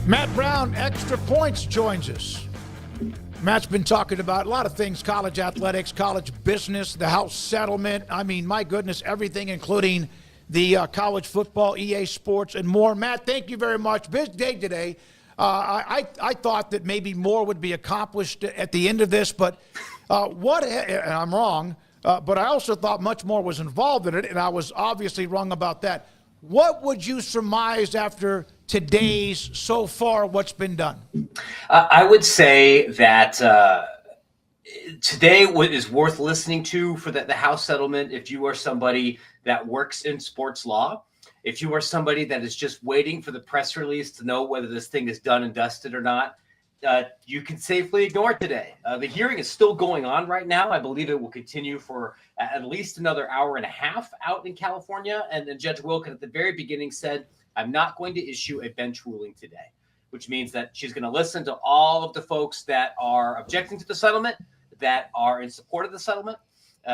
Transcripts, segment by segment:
Matt Brown, Extra Points, joins us. Matt's been talking about a lot of things: college athletics, college business, the House settlement. I mean, my goodness, everything, including the college football, EA Sports, and more. Matt, thank you very much. Big day today. I thought that maybe more would be accomplished at the end of this, but and I'm wrong, but I also thought much more was involved in it, and I was obviously wrong about that. What would you surmise after today's, so far, what's been done? I would say that today is worth listening to for the House settlement if you are somebody that works in sports law, if you are somebody that is just waiting for the press release to know whether this thing is done and dusted or not. You can safely ignore it today. The hearing is still going on right now. I believe it will continue for at least another hour and a half out in California. And then Judge Wilkin at the very beginning said, I'm not going to issue a bench ruling today, which means that she's going to listen to all of the folks that are objecting to the settlement, that are in support of the settlement.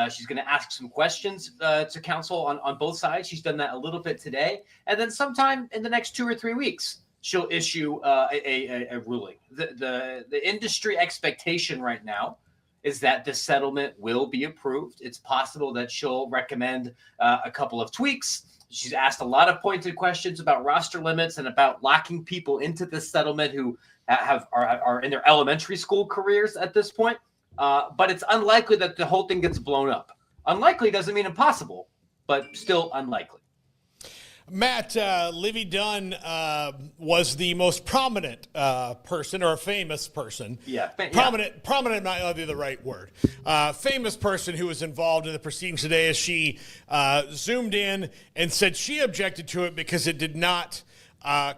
She's going to ask some questions to counsel on both sides. She's done that a little bit today. And then sometime in the next 2 or 3 weeks, she'll issue a ruling. The industry expectation right now is that this settlement will be approved. It's possible that she'll recommend a couple of tweaks. She's asked a lot of pointed questions about roster limits and about locking people into this settlement who are in their elementary school careers at this point. But it's unlikely that the whole thing gets blown up. Unlikely doesn't mean impossible, but still unlikely. Matt, Libby Dunn was the most prominent person, or a famous person. Yeah. Prominent might be the right word. Famous person who was involved in the proceedings today, as she zoomed in and said she objected to it because it did not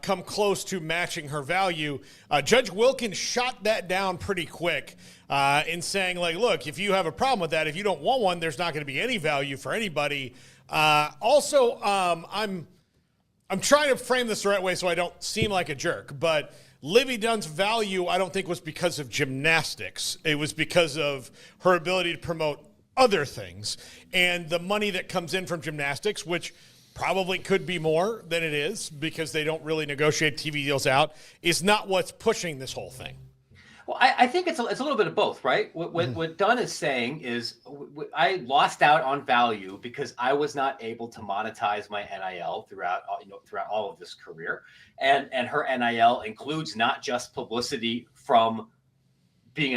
come close to matching her value. Judge Wilkins shot that down pretty quick in saying, like, look, if you have a problem with that, if you don't want one, there's not going to be any value for anybody. I'm trying to frame this the right way so I don't seem like a jerk, but Libby Dunn's value, I don't think, was because of gymnastics. It was because of her ability to promote other things. And the money that comes in from gymnastics, which probably could be more than it is because they don't really negotiate TV deals out, is not what's pushing this whole thing. Well, I think it's a little bit of both, right? What Dunn is saying is I lost out on value because I was not able to monetize my NIL throughout all of this career, and her NIL includes not just publicity from being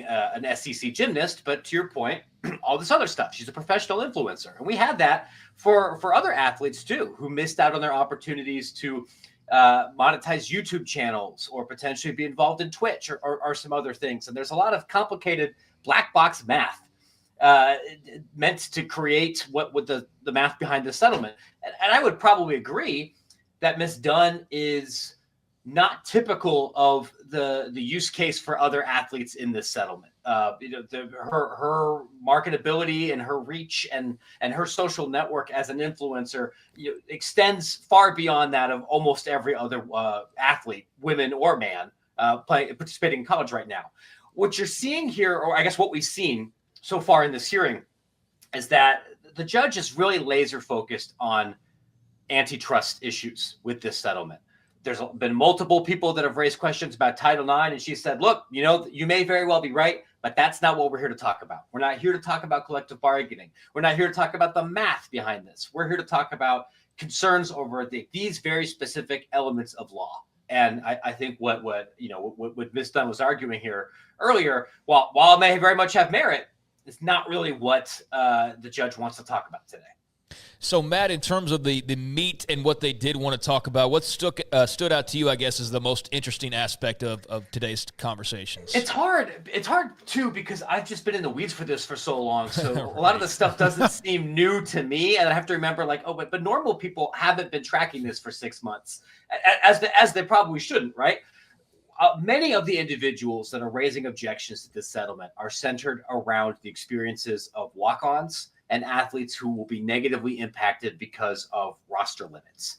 an SEC gymnast, but to your point, all this other stuff. She's a professional influencer, and we had that for other athletes too who missed out on their opportunities to monetize YouTube channels or potentially be involved in Twitch or some other things. And there's a lot of complicated black box math meant to create what the math behind the settlement. And I would probably agree that Ms. Dunn is not typical of the use case for other athletes in this settlement. Her marketability and her reach and her social network as an influencer extends far beyond that of almost every other athlete, women or man, participating in college right now. What you're seeing here, or I guess what we've seen so far in this hearing, is that the judge is really laser focused on antitrust issues with this settlement. There's been multiple people that have raised questions about Title IX, and she said, look, you may very well be right, but that's not what we're here to talk about. We're not here to talk about collective bargaining. We're not here to talk about the math behind this. We're here to talk about concerns over these very specific elements of law. And I think what Ms. Dunn was arguing here earlier, while it may very much have merit, it's not really what the judge wants to talk about today. So, Matt, in terms of the meat and what they did want to talk about, what stood out to you, I guess, is the most interesting aspect of today's conversations? It's hard, too, because I've just been in the weeds for this for so long. So right. A lot of the stuff doesn't seem new to me. And I have to remember, but normal people haven't been tracking this for 6 months, as they probably shouldn't, right? Many of the individuals that are raising objections to this settlement are centered around the experiences of walk-ons and athletes who will be negatively impacted because of roster limits.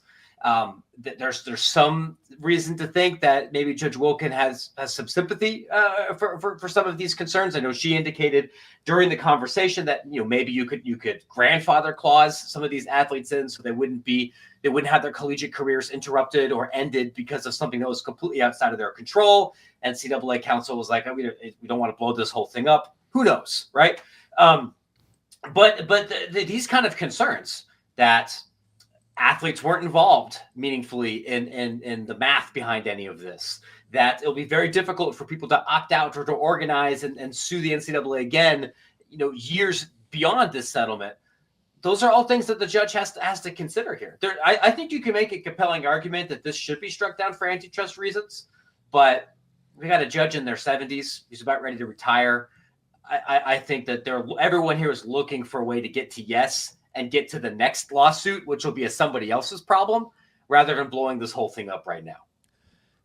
There's some reason to think that maybe Judge Wilkin has some sympathy for some of these concerns. I know she indicated during the conversation that maybe you could grandfather clause some of these athletes in so they wouldn't be They wouldn't have their collegiate careers interrupted or ended because of something that was completely outside of their control. NCAA counsel was like, we don't want to blow this whole thing up. Who knows, right? But these kind of concerns that athletes weren't involved meaningfully in the math behind any of this, that it'll be very difficult for people to opt out or to organize and sue the NCAA again, years beyond this settlement. Those are all things that the judge has to consider here. I think you can make a compelling argument that this should be struck down for antitrust reasons, but we got a judge in their 70s. He's about ready to retire. I think that everyone here is looking for a way to get to yes and get to the next lawsuit, which will be somebody else's problem, rather than blowing this whole thing up right now.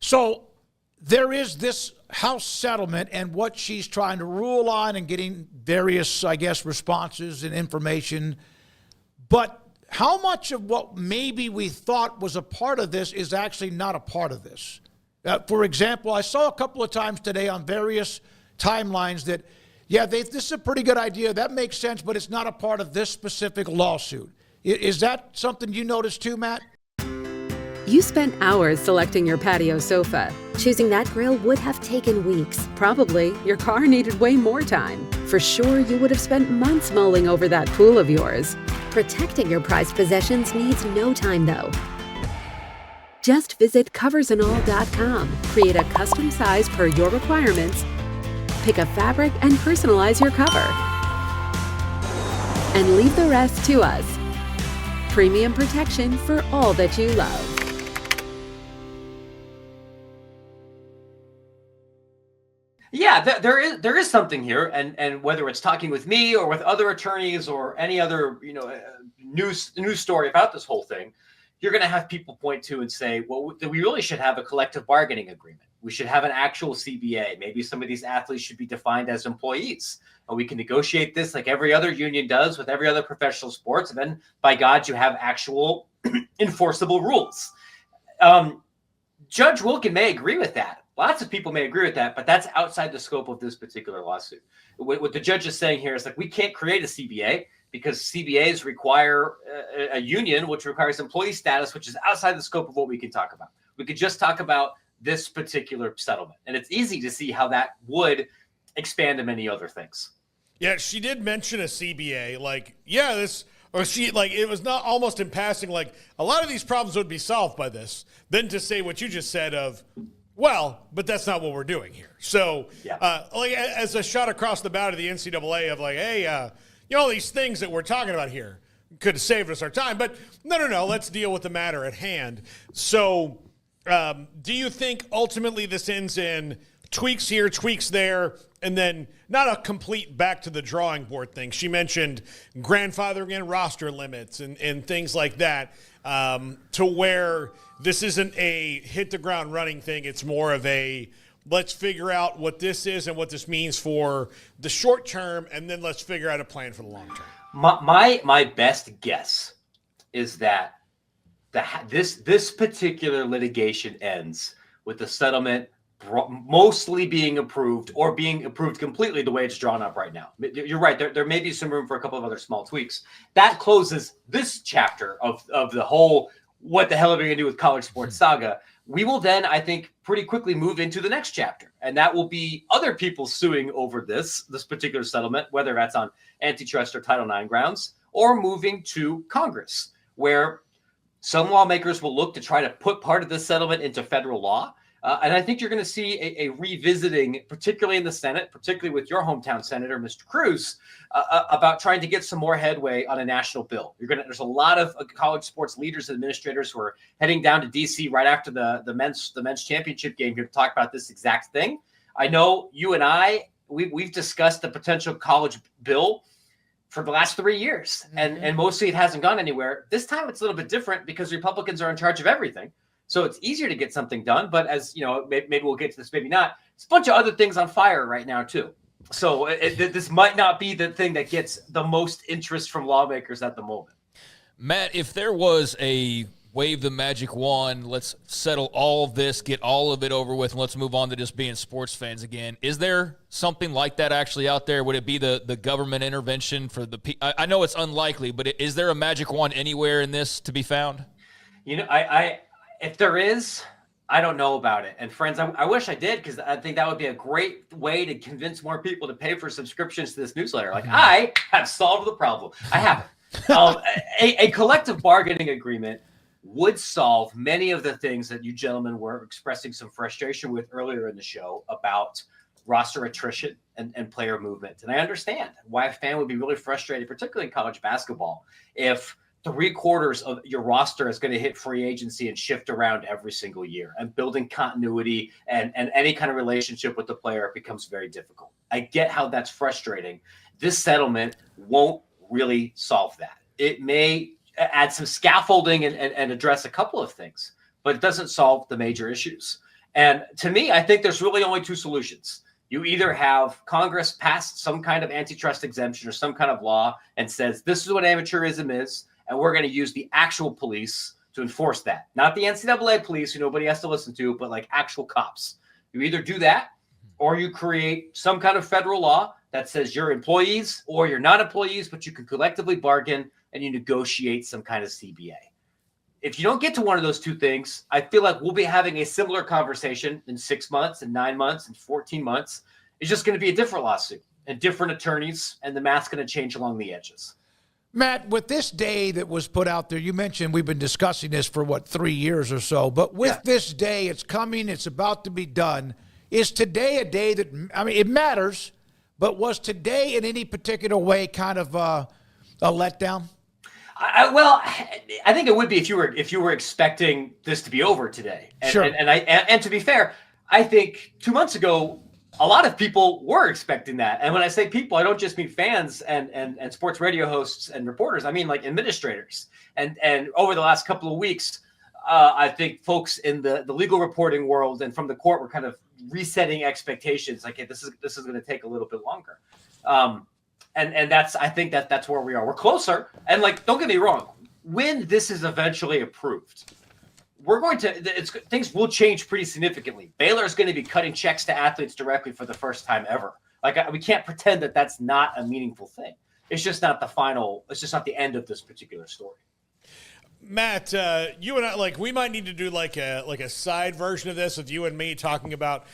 So there is this House settlement and what she's trying to rule on and getting various, I guess, responses and information. But how much of what maybe we thought was a part of this is actually not a part of this? For example, I saw a couple of times today on various timelines that, this is a pretty good idea. That makes sense, but it's not a part of this specific lawsuit. Is that something you noticed too, Matt? You spent hours selecting your patio sofa. Choosing that grill would have taken weeks. Probably your car needed way more time. For sure, you would have spent months mulling over that pool of yours. Protecting your prized possessions needs no time, though. Just visit coversandall.com, create a custom size per your requirements, pick a fabric and personalize your cover, and leave the rest to us. Premium protection for all that you love. Yeah, there is something here, and whether it's talking with me or with other attorneys or any other news story about this whole thing, you're going to have people point to and say, well, we really should have a collective bargaining agreement. We should have an actual CBA. Maybe some of these athletes should be defined as employees. And we can negotiate this like every other union does with every other professional sports. And then, by God, you have actual enforceable rules. Judge Wilkin may agree with that. Lots of people may agree with that, but that's outside the scope of this particular lawsuit. What the judge is saying here is like, we can't create a CBA because CBAs require a union, which requires employee status, which is outside the scope of what we can talk about. We could just talk about this particular settlement. And it's easy to see how that would expand to many other things. Yeah, she did mention a CBA. It was not almost in passing, like a lot of these problems would be solved by this. Then to say what you just said of, well, but that's not what we're doing here. So, as a shot across the bow to the NCAA of like, hey, all these things that we're talking about here could have saved us our time. But no, let's deal with the matter at hand. So, do you think ultimately this ends in tweaks here, tweaks there, and then not a complete back to the drawing board thing? She mentioned grandfathering in roster limits and things like that, to where this isn't a hit the ground running thing. It's more of a let's figure out what this is and what this means for the short term, and then let's figure out a plan for the long term. My best guess is that this particular litigation ends with the settlement mostly being approved or being approved completely the way it's drawn up right now. You're right. There may be some room for a couple of other small tweaks. That closes this chapter of the whole what the hell are we going to do with college sports saga. We will then, I think, pretty quickly move into the next chapter. And that will be other people suing over this particular settlement, whether that's on antitrust or Title IX grounds, or moving to Congress, where some lawmakers will look to try to put part of this settlement into federal law. And I think you're going to see a revisiting, particularly in the Senate, particularly with your hometown senator, Mr. Cruz, about trying to get some more headway on a national bill. There's a lot of college sports leaders and administrators who are heading down to D.C. right after the men's championship game here to talk about this exact thing. I know you and we've discussed the potential college bill for the last 3 years, and mostly it hasn't gone anywhere. This time it's a little bit different because Republicans are in charge of everything. So it's easier to get something done. But as you know, maybe we'll get to this, maybe not. It's a bunch of other things on fire right now, too. So this might not be the thing that gets the most interest from lawmakers at the moment. Matt, if there was a wave the magic wand, let's settle all of this, get all of it over with, and let's move on to just being sports fans again. Is there something like that actually out there? Would it be the government intervention for I know it's unlikely, but is there a magic wand anywhere in this to be found? I if there is, I don't know about it. And friends, I wish I did, because I think that would be a great way to convince more people to pay for subscriptions to this newsletter. Like, I have solved the problem. I haven't. A collective bargaining agreement would solve many of the things that you gentlemen were expressing some frustration with earlier in the show about roster attrition and player movement. And I understand why a fan would be really frustrated, particularly in college basketball, if 3/4 of your roster is going to hit free agency and shift around every single year, and building continuity and any kind of relationship with the player becomes very difficult. I get how that's frustrating. This settlement won't really solve that. It may add some scaffolding and address a couple of things, but it doesn't solve the major issues. And to me, I think there's really only two solutions. You either have Congress pass some kind of antitrust exemption or some kind of law and says, this is what amateurism is, and we're going to use the actual police to enforce that. Not the NCAA police who nobody has to listen to, but like actual cops. You either do that, or you create some kind of federal law that says you're employees or you're not employees, but you can collectively bargain and you negotiate some kind of CBA. If you don't get to one of those two things, I feel like we'll be having a similar conversation in 6 months and 9 months and 14 months. It's just going to be a different lawsuit and different attorneys, and the math's going to change along the edges. Matt, with this day that was put out there, you mentioned we've been discussing this for, 3 years or so, but with this day, it's coming, it's about to be done. Is today a day that, it matters, but was today in any particular way kind of a letdown? I think it would be if you were expecting this to be over today. And, sure. And to be fair, I think 2 months ago, a lot of people were expecting that. And when I say people, I don't just mean fans and sports radio hosts and reporters. I mean like administrators. And over the last couple of weeks, I think folks in the legal reporting world and from the court were kind of resetting expectations. Like, hey, this is going to take a little bit longer. And I think that's where we are. We're closer. And like, don't get me wrong, when this is eventually approved, things will change pretty significantly. Baylor is going to be cutting checks to athletes directly for the first time ever. Like, we can't pretend that that's not a meaningful thing. It's just not the end of this particular story. Matt, you and I, we might need to do a side version of this with you and me talking about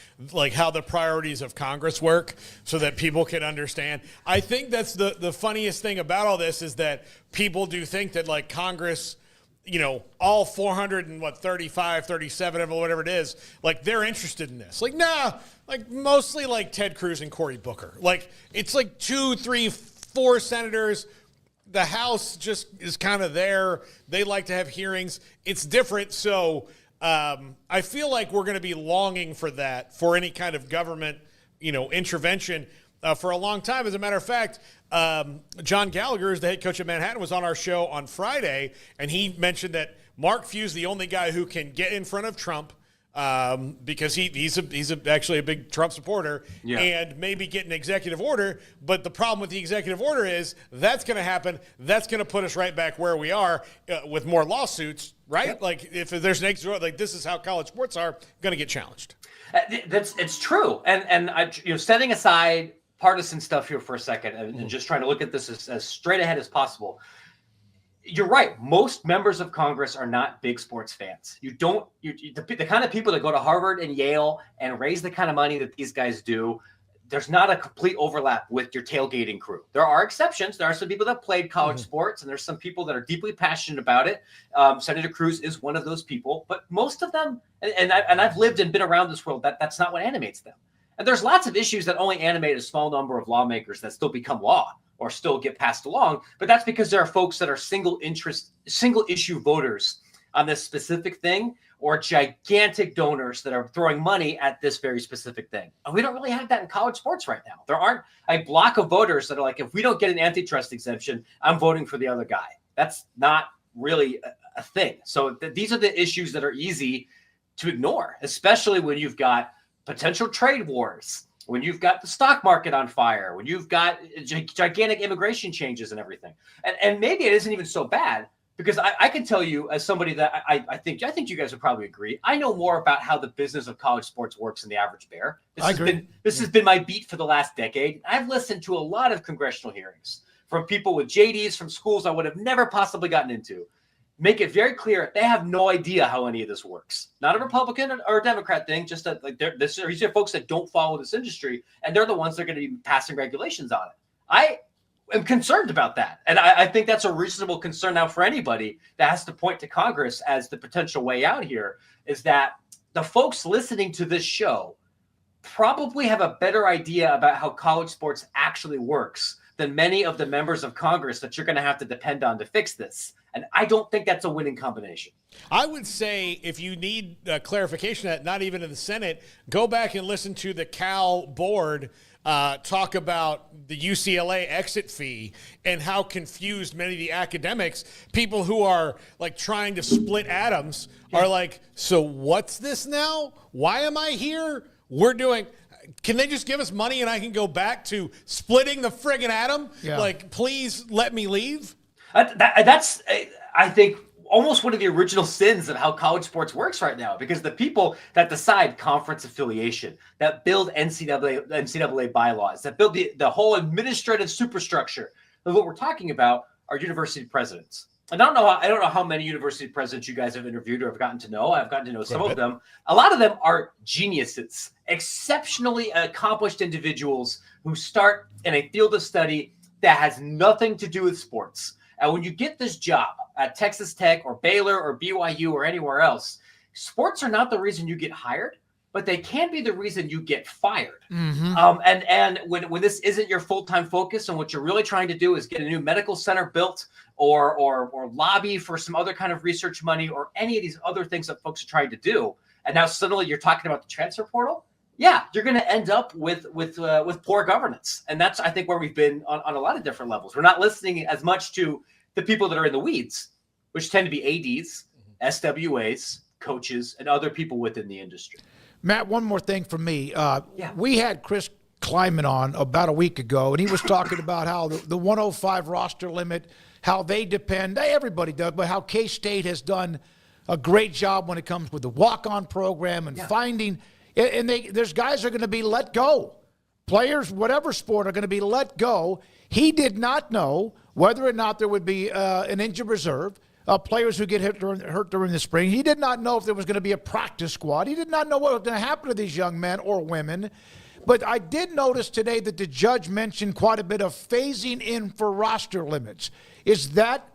how the priorities of Congress work so that people can understand. I think that's the funniest thing about all this is that people do think that Congress, all 435, 37 of whatever it is, they're interested in this. Nah, mostly Ted Cruz and Cory Booker. It's 2, 3, 4 senators. The House just is kind of there. They like to have hearings. It's different. So I feel like we're going to be longing for that, for any kind of government, intervention for a long time. As a matter of fact, John Gallagher, is the head coach of Manhattan, was on our show on Friday, and he mentioned that Mark Few's the only guy who can get in front of Trump because he's actually a big Trump supporter and maybe get an executive order. But the problem with the executive order is that's going to happen. That's going to put us right back where we are with more lawsuits, right? Yep. If there's an executive order, this is how college sports are going to get challenged. It's true. And I, setting aside partisan stuff here for a second and just trying to look at this as straight ahead as possible. You're right. Most members of Congress are not big sports fans. The kind of people that go to Harvard and Yale and raise the kind of money that these guys do, there's not a complete overlap with your tailgating crew. There are exceptions. There are some people that played college sports, and there's some people that are deeply passionate about it. Senator Cruz is one of those people, but most of them, and I've lived and been around this world, that's not what animates them. And there's lots of issues that only animate a small number of lawmakers that still become law or still get passed along. But that's because there are folks that are single issue voters on this specific thing, or gigantic donors that are throwing money at this very specific thing. And we don't really have that in college sports right now. There aren't a block of voters that are like, if we don't get an antitrust exemption, I'm voting for the other guy. That's not really a thing. So these are the issues that are easy to ignore, especially when you've got potential trade wars, when you've got the stock market on fire, when you've got gigantic immigration changes and everything. And maybe it isn't even so bad, because I can tell you, as somebody that I think you guys would probably agree, I know more about how the business of college sports works than the average bear. This has been my beat for the last decade. I've listened to a lot of congressional hearings from people with JDs from schools I would have never possibly gotten into. make it very clear they have no idea how any of this works. Not a Republican or a Democrat thing, just that like these are folks that don't follow this industry, and they're the ones that are going to be passing regulations on it. I am concerned about that, and I think that's a reasonable concern now for anybody that has to point to Congress as the potential way out here, is that the folks listening to this show probably have a better idea about how college sports actually works than many of the members of Congress that you're going to have to depend on to fix this. And I don't think that's a winning combination. I would say if you need clarification that not even in the Senate, go back and listen to the Cal board talk about the UCLA exit fee and how confused many of the academics, people who are like trying to split atoms, are like, so what's this now? Why am I here? Can they just give us money and I can go back to splitting the friggin' atom? Yeah. Like, please let me leave. That's, I think, almost one of the original sins of how college sports works right now, because the people that decide conference affiliation, that build NCAA bylaws, that build the whole administrative superstructure of what we're talking about are university presidents. And I don't know how many university presidents you guys have interviewed or have gotten to know. I've gotten to know some of them. A lot of them are geniuses, exceptionally accomplished individuals who start in a field of study that has nothing to do with sports. And when you get this job at Texas Tech or Baylor or BYU or anywhere else, sports are not the reason you get hired, but they can be the reason you get fired. And when this isn't your full-time focus and what you're really trying to do is get a new medical center built or lobby for some other kind of research money or any of these other things that folks are trying to do, and now suddenly you're talking about the transfer portal, yeah, you're going to end up with poor governance. And that's, I think, where we've been on a lot of different levels. We're not listening as much to the people that are in the weeds, which tend to be ADs, SWAs, coaches, and other people within the industry. Matt, one more thing from me. We had Chris Kleiman on about a week ago, and he was talking about how the 105 roster limit, how they depend, everybody does, but how K-State has done a great job when it comes with the walk-on program and finding – and there's guys are going to be let go. Players, whatever sport, are going to be let go. He did not know whether or not there would be an injured reserve, players who get hurt during the spring. He did not know if there was going to be a practice squad. He did not know what was going to happen to these young men or women. But I did notice today that the judge mentioned quite a bit of phasing in for roster limits. Is that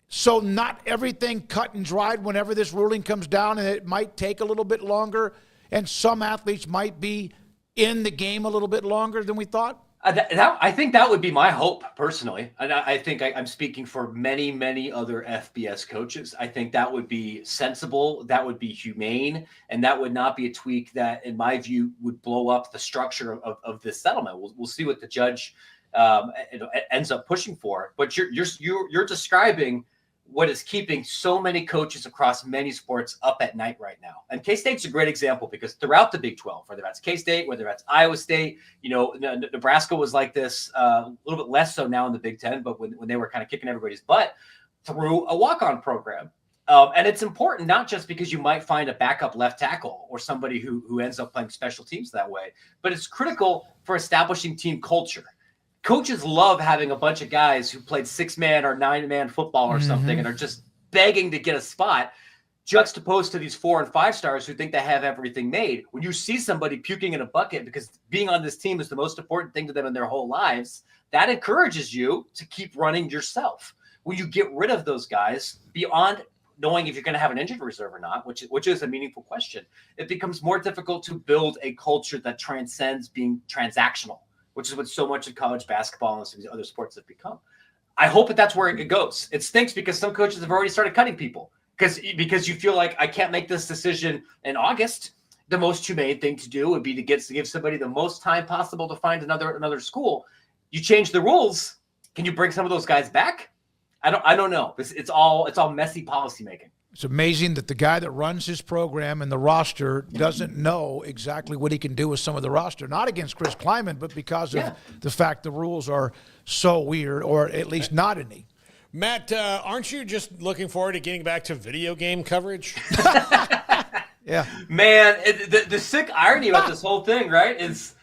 so not everything cut and dried whenever this ruling comes down, and it might take a little bit longer, and some athletes might be in the game a little bit longer than we thought? I think that would be my hope personally. And I think I'm speaking for many, many other FBS coaches. I think that would be sensible. That would be humane. And that would not be a tweak that, in my view, would blow up the structure of this settlement. We'll see what the judge ends up pushing for. But you're describing what is keeping so many coaches across many sports up at night right now. And K-State's a great example, because throughout the Big 12, whether that's K-State, whether that's Iowa State, Nebraska was like this, a little bit less so now in the Big 10, but when they were kind of kicking everybody's butt through a walk-on program. And it's important, not just because you might find a backup left tackle or somebody who ends up playing special teams that way, but it's critical for establishing team culture. Coaches love having a bunch of guys who played 6-man or 9-man football or something and are just begging to get a spot, juxtaposed to these 4 and 5 stars who think they have everything made. When you see somebody puking in a bucket because being on this team is the most important thing to them in their whole lives, that encourages you to keep running yourself. When you get rid of those guys, beyond knowing if you're going to have an injured reserve or not, which is a meaningful question, it becomes more difficult to build a culture that transcends being transactional, which is what so much of college basketball and some of these other sports have become. I hope that's where it goes. It stinks because some coaches have already started cutting people because you feel like, I can't make this decision in August. The most humane thing to do would be to give somebody the most time possible to find another school. You change the rules. Can you bring some of those guys back? I don't know. It's all messy policymaking. It's amazing that the guy that runs his program and the roster doesn't know exactly what he can do with some of the roster. Not against Chris Kleiman, but because of the fact the rules are so weird, or at least not any. Matt, aren't you just looking forward to getting back to video game coverage? Yeah. Man, the sick irony about this whole thing, right, is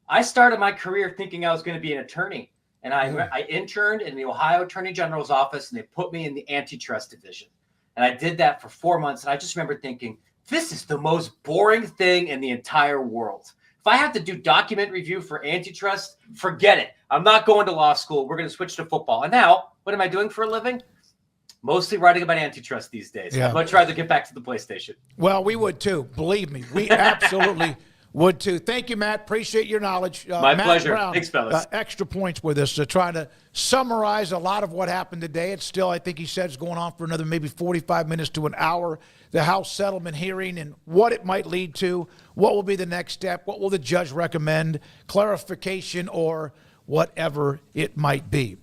I started my career thinking I was going to be an attorney. And I interned in the Ohio Attorney General's office, and they put me in the antitrust division. And I did that for 4 months. And I just remember thinking, this is the most boring thing in the entire world. If I have to do document review for antitrust, forget it. I'm not going to law school. We're going to switch to football. And now, what am I doing for a living? Mostly writing about antitrust these days. Yeah. I'd much rather get back to the PlayStation. Well, we would too. Believe me, we absolutely would too. Thank you, Matt. Appreciate your knowledge. My Matt pleasure. Brown, Thanks, fellas. Extra points with us, trying to summarize a lot of what happened today. It's still, I think he said, it's going on for another maybe 45 minutes to an hour. The House settlement hearing and what it might lead to. What will be the next step? What will the judge recommend? Clarification or whatever it might be.